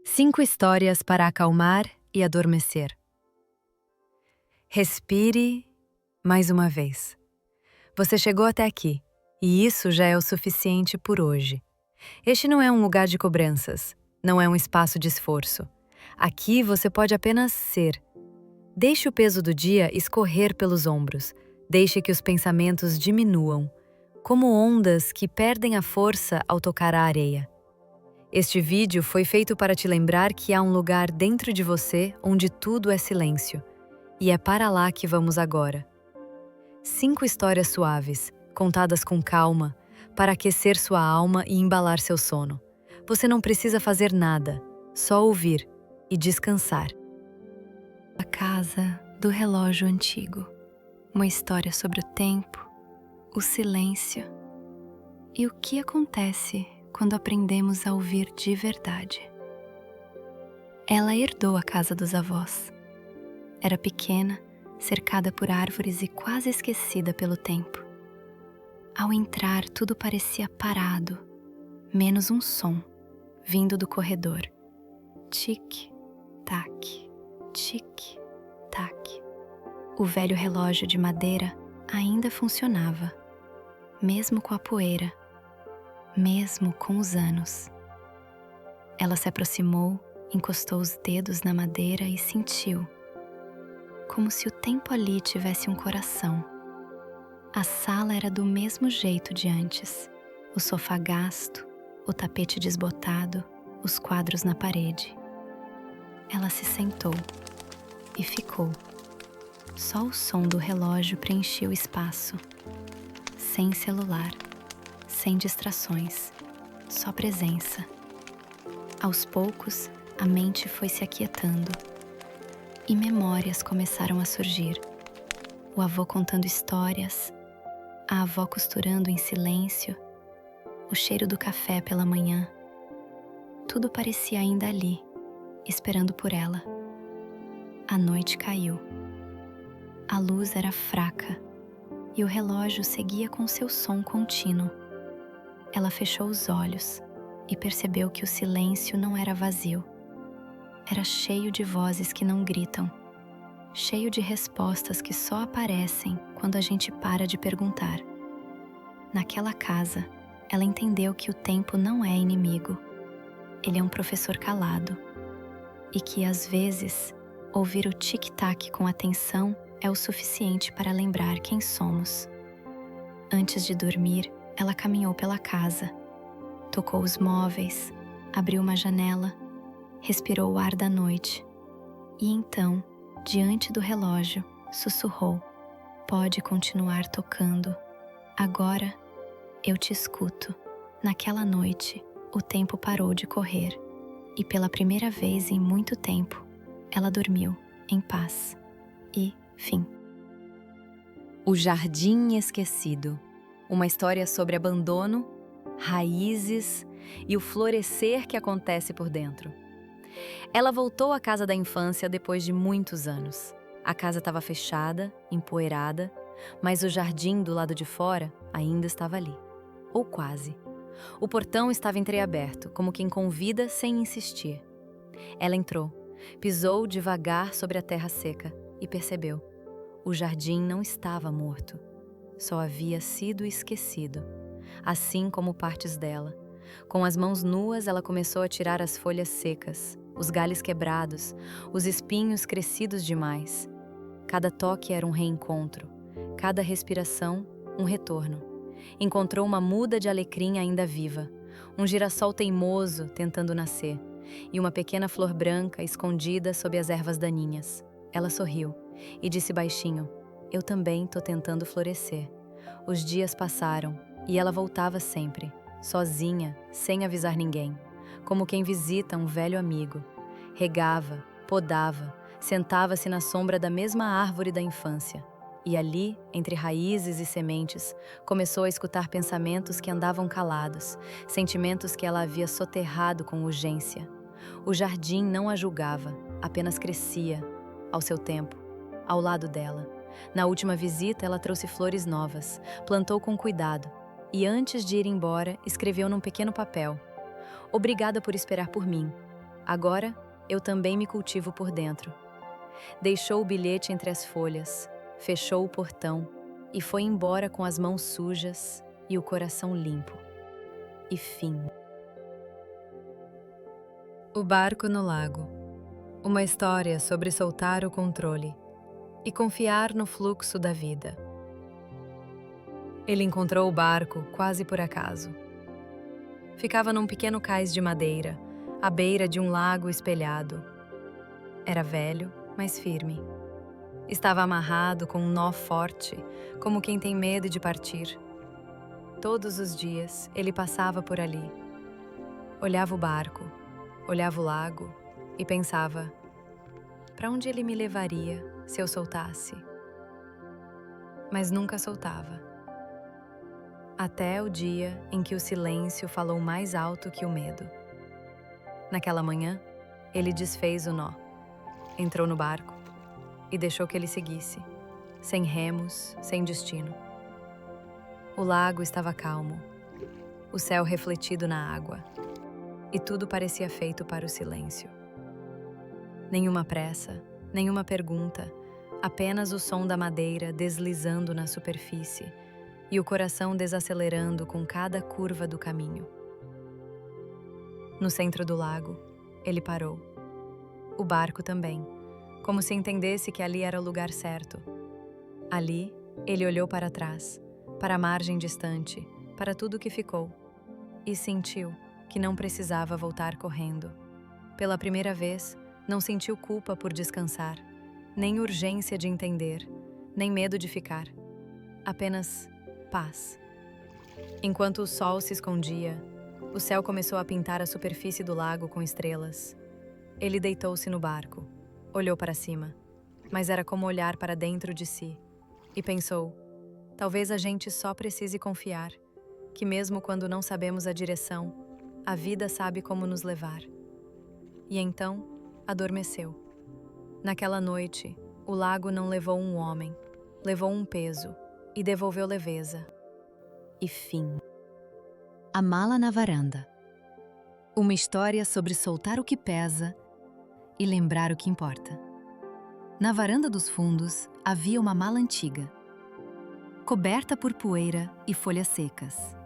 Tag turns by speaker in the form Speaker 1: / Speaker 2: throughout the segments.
Speaker 1: 5 histórias para acalmar e adormecer. Respire mais uma vez. Você chegou até aqui, e isso já é o suficiente por hoje. Este não é um lugar de cobranças, não é um espaço de esforço. Aqui você pode apenas ser. Deixe o peso do dia escorrer pelos ombros, deixe que os pensamentos diminuam, como ondas que perdem a força ao tocar a areia. Este vídeo foi feito para te lembrar que há um lugar dentro de você onde tudo é silêncio. E é para lá que vamos agora. 5 histórias suaves, contadas com calma, para aquecer sua alma e embalar seu sono. Você não precisa fazer nada, só ouvir e descansar. A Casa do Relógio Antigo. Uma história sobre o tempo, o silêncio e o que acontece quando aprendemos a ouvir de verdade. Ela herdou a casa dos avós. Era pequena, cercada por árvores e quase esquecida pelo tempo. Ao entrar, tudo parecia parado, menos um som, vindo do corredor. Tic-tac, tic-tac. O velho relógio de madeira ainda funcionava, mesmo com a poeira, mesmo com os anos. Ela se aproximou, encostou os dedos na madeira e sentiu, como se o tempo ali tivesse um coração. A sala era do mesmo jeito de antes, o sofá gasto, o tapete desbotado, os quadros na parede. Ela se sentou e ficou. Só o som do relógio preenchia o espaço. Sem celular, sem distrações, só presença. Aos poucos, a mente foi se aquietando e memórias começaram a surgir. O avô contando histórias, a avó costurando em silêncio, o cheiro do café pela manhã. Tudo parecia ainda ali, esperando por ela. A noite caiu. A luz era fraca e o relógio seguia com seu som contínuo. Ela fechou os olhos e percebeu que o silêncio não era vazio. Era cheio de vozes que não gritam, cheio de respostas que só aparecem quando a gente para de perguntar. Naquela casa, ela entendeu que o tempo não é inimigo. Ele é um professor calado. E que, às vezes, ouvir o tic-tac com atenção é o suficiente para lembrar quem somos. Antes de dormir, ela caminhou pela casa, tocou os móveis, abriu uma janela, respirou o ar da noite. E então, diante do relógio, sussurrou: "Pode continuar tocando. Agora, eu te escuto." Naquela noite, o tempo parou de correr. E pela primeira vez em muito tempo, ela dormiu, em paz. E, fim. O Jardim Esquecido. Uma história sobre abandono, raízes e o florescer que acontece por dentro. Ela voltou à casa da infância depois de muitos anos. A casa estava fechada, empoeirada, mas o jardim do lado de fora ainda estava ali. Ou quase. O portão estava entreaberto, como quem convida sem insistir. Ela entrou, pisou devagar sobre a terra seca e percebeu. O jardim não estava morto. Só havia sido esquecido, assim como partes dela. Com as mãos nuas, ela começou a tirar as folhas secas, os galhos quebrados, os espinhos crescidos demais. Cada toque era um reencontro, cada respiração, um retorno. Encontrou uma muda de alecrim ainda viva, um girassol teimoso tentando nascer, e uma pequena flor branca escondida sob as ervas daninhas. Ela sorriu e disse baixinho: "Eu também tô tentando florescer." Os dias passaram e ela voltava sempre, sozinha, sem avisar ninguém, como quem visita um velho amigo. Regava, podava, sentava-se na sombra da mesma árvore da infância. E ali, entre raízes e sementes, começou a escutar pensamentos que andavam calados, sentimentos que ela havia soterrado com urgência. O jardim não a julgava, apenas crescia, ao seu tempo, ao lado dela. Na última visita, ela trouxe flores novas, plantou com cuidado e, antes de ir embora, escreveu num pequeno papel: "Obrigada por esperar por mim. Agora, eu também me cultivo por dentro. Deixou o bilhete entre as folhas, fechou o portão e foi embora com as mãos sujas e o coração limpo. E fim. O barco no lago. Uma história sobre soltar o controle e confiar no fluxo da vida. Ele encontrou o barco quase por acaso. Ficava num pequeno cais de madeira, à beira de um lago espelhado. Era velho, mas firme. Estava amarrado com um nó forte, como quem tem medo de partir. Todos os dias ele passava por ali. Olhava o barco, olhava o lago e pensava: para onde ele me levaria se eu soltasse? Mas nunca soltava. Até o dia em que o silêncio falou mais alto que o medo. Naquela manhã, ele desfez o nó, entrou no barco e deixou que ele seguisse, sem remos, sem destino. O lago estava calmo, o céu refletido na água, e tudo parecia feito para o silêncio. Nenhuma pressa, nenhuma pergunta, apenas o som da madeira deslizando na superfície e o coração desacelerando com cada curva do caminho. No centro do lago, ele parou. O barco também, como se entendesse que ali era o lugar certo. Ali, ele olhou para trás, para a margem distante, para tudo que ficou, e sentiu que não precisava voltar correndo. Pela primeira vez, não sentiu culpa por descansar, nem urgência de entender, nem medo de ficar. Apenas paz. Enquanto o sol se escondia, o céu começou a pintar a superfície do lago com estrelas. Ele deitou-se no barco, olhou para cima, mas era como olhar para dentro de si, e pensou: talvez a gente só precise confiar, que mesmo quando não sabemos a direção, a vida sabe como nos levar. E então, adormeceu. Naquela noite, o lago não levou um homem, levou um peso e devolveu leveza. E fim.
Speaker 2: A mala na varanda. Uma história sobre soltar o que pesa e lembrar o que importa. Na varanda dos fundos havia uma mala antiga, coberta por poeira e folhas secas.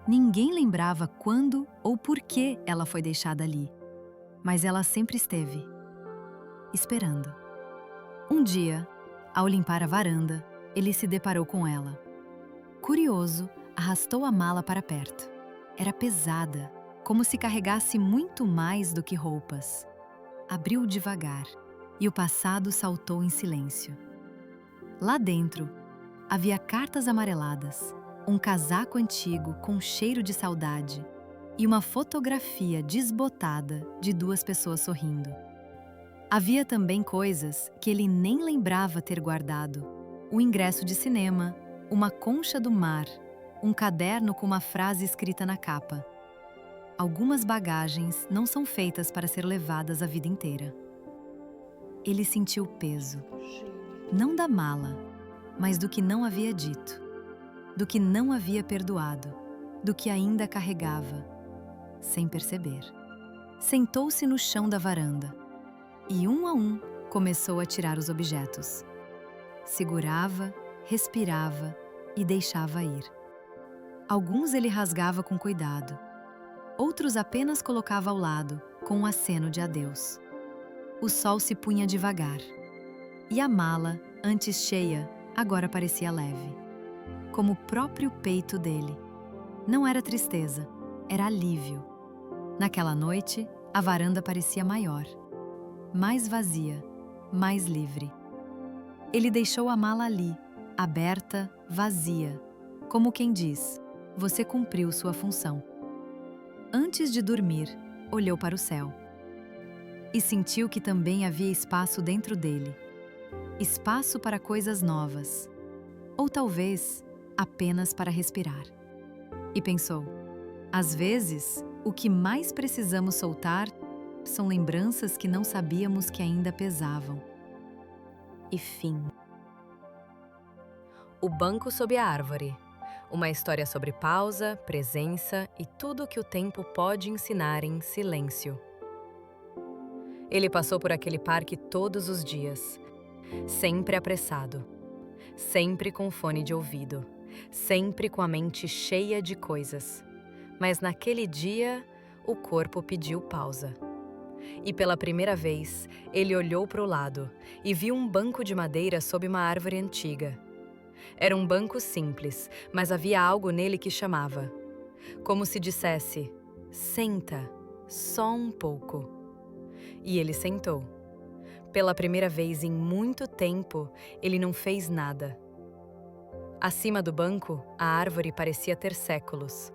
Speaker 2: Ninguém lembrava quando ou por que ela foi deixada ali, mas ela sempre esteve, esperando. Um dia, ao limpar a varanda, ele se deparou com ela. Curioso, arrastou a mala para perto. Era pesada, como se carregasse muito mais do que roupas. Abriu devagar, e o passado saltou em silêncio. Lá dentro, havia cartas amareladas, um casaco antigo com cheiro de saudade e uma fotografia desbotada de duas pessoas sorrindo. Havia também coisas que ele nem lembrava ter guardado: o ingresso de cinema, uma concha do mar, um caderno com uma frase escrita na capa. Algumas bagagens não são feitas para ser levadas a vida inteira. Ele sentiu o peso, não da mala, mas do que não havia dito, do que não havia perdoado, do que ainda carregava, sem perceber. Sentou-se no chão da varanda e, um a um, começou a tirar os objetos. Segurava, respirava e deixava ir. Alguns ele rasgava com cuidado, outros apenas colocava ao lado, com um aceno de adeus. O sol se punha devagar, e a mala, antes cheia, agora parecia leve, como o próprio peito dele. Não era tristeza, era alívio. Naquela noite, a varanda parecia maior, mais vazia, mais livre. Ele deixou a mala ali, aberta, vazia, como quem diz: você cumpriu sua função. Antes de dormir, olhou para o céu e sentiu que também havia espaço dentro dele, espaço para coisas novas, ou talvez apenas para respirar. E pensou: às vezes, o que mais precisamos soltar são lembranças que não sabíamos que ainda pesavam.
Speaker 1: E fim. O banco sob a árvore. Uma história sobre pausa, presença e tudo o que o tempo pode ensinar em silêncio. Ele passou por aquele parque todos os dias, sempre apressado, sempre com fone de ouvido, sempre com a mente cheia de coisas. Mas naquele dia, o corpo pediu pausa. E pela primeira vez, ele olhou para o lado e viu um banco de madeira sob uma árvore antiga. Era um banco simples, mas havia algo nele que chamava. Como se dissesse: senta, só um pouco. E ele sentou. Pela primeira vez em muito tempo, ele não fez nada. Acima do banco, a árvore parecia ter séculos.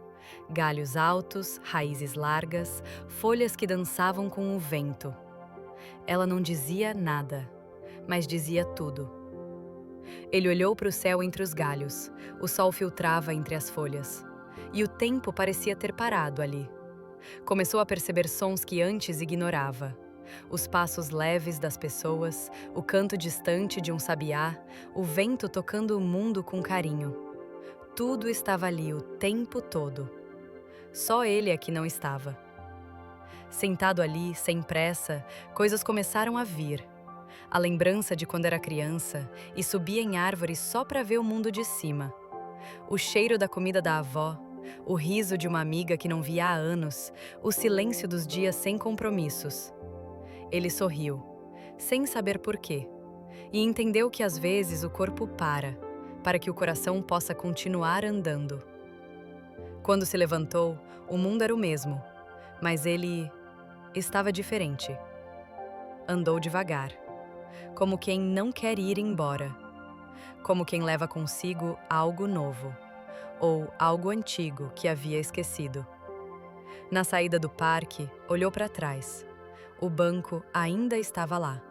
Speaker 1: Galhos altos, raízes largas, folhas que dançavam com o vento. Ela não dizia nada, mas dizia tudo. Ele olhou para o céu entre os galhos. O sol filtrava entre as folhas. E o tempo parecia ter parado ali. Começou a perceber sons que antes ignorava. Os passos leves das pessoas, o canto distante de um sabiá, o vento tocando o mundo com carinho. Tudo estava ali o tempo todo. Só ele é que não estava. Sentado ali, sem pressa, coisas começaram a vir. A lembrança de quando era criança e subia em árvores só para ver o mundo de cima. O cheiro da comida da avó, o riso de uma amiga que não via há anos, o silêncio dos dias sem compromissos. Ele sorriu, sem saber por quê, e entendeu que às vezes o corpo para que o coração possa continuar andando. Quando se levantou, o mundo era o mesmo, mas ele estava diferente. Andou devagar, como quem não quer ir embora, como quem leva consigo algo novo, ou algo antigo que havia esquecido. Na saída do parque, olhou para trás. O banco ainda estava lá.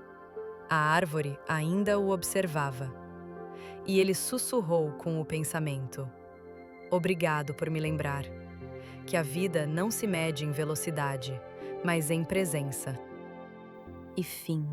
Speaker 1: A árvore ainda o observava. E ele sussurrou com o pensamento: obrigado por me lembrar que a vida não se mede em velocidade, mas em presença. E fim.